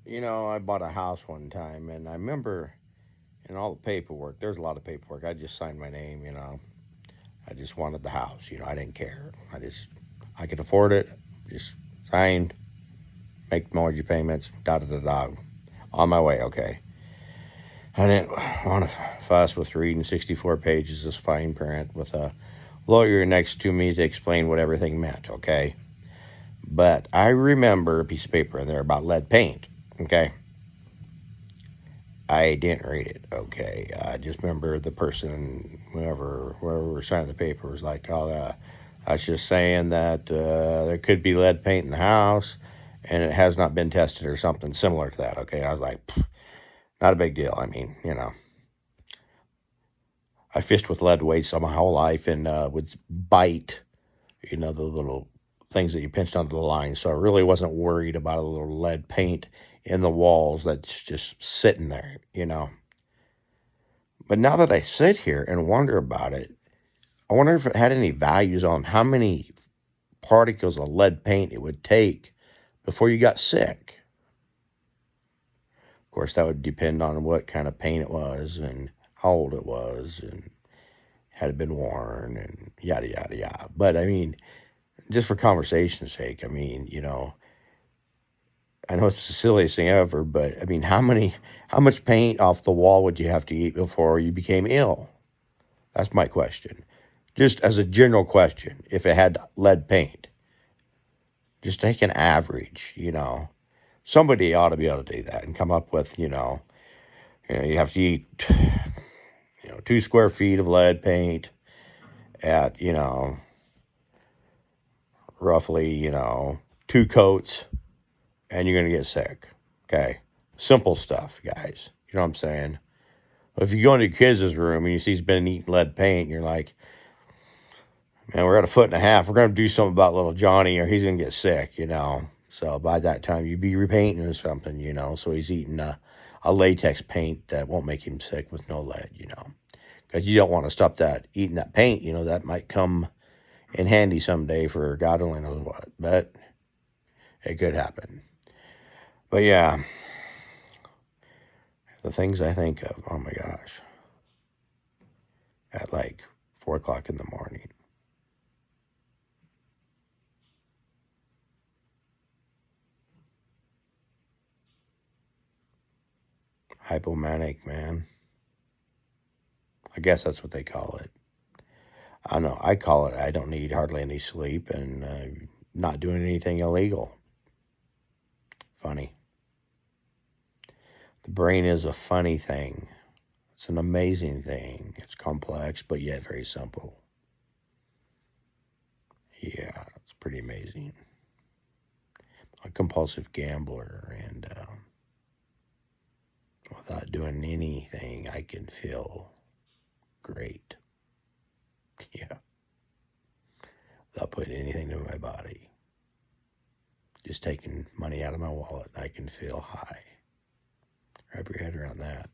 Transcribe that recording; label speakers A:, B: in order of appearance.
A: I bought a house one time, and I remember in all the paperwork, there's a lot of paperwork. I just signed my name. I just wanted the house. I didn't care. I could afford it. Just signed, make mortgage payments, da da da da. On my way, okay. I didn't want to fuss with reading 64 pages of fine print with a lawyer next to me to explain what everything meant, okay? But I remember a piece of paper in there about lead paint, okay? I didn't read it, okay? I just remember the person, whoever was signing the paper was like, that's just saying that there could be lead paint in the house and it has not been tested or something similar to that, okay? I was like, not a big deal. I mean, I fished with lead weights all my whole life and would bite, the little things that you pinched onto the line. So I really wasn't worried about a little lead paint in the walls that's just sitting there. But now that I sit here and wonder about it, I wonder if it had any values on how many particles of lead paint it would take before you got sick. Of course, that would depend on what kind of paint it was and how old it was and had it been worn and yada, yada, yada. But I mean, just for conversation's sake, I mean, I know it's the silliest thing ever, but I mean, how much paint off the wall would you have to eat before you became ill? That's my question. Just as a general question, if it had lead paint, just take an average, Somebody ought to be able to do that and come up with, you have to eat, 2 square feet of lead paint at, roughly, 2 coats, and you're going to get sick. Okay. Simple stuff, guys. You know what I'm saying? If you go into your kids' room and you see he's been eating lead paint, and you're like, man, we're at 1.5 feet. We're going to do something about little Johnny or he's going to get sick, So by that time, you'd be repainting or something, So he's eating a latex paint that won't make him sick with no lead, Because you don't want to stop eating that paint, that might come in handy someday for God only knows what. But it could happen. But yeah, the things I think of, oh my gosh, at like 4 o'clock in the morning. Hypomanic, man. I guess that's what they call it. I know, I call it, I don't need hardly any sleep and not doing anything illegal. Funny. The brain is a funny thing. It's an amazing thing. It's complex, but yet very simple. Yeah, it's pretty amazing. A compulsive gambler, and without doing anything, I can feel great. Yeah. Without putting anything in my body. Just taking money out of my wallet, I can feel high. Wrap your head around that.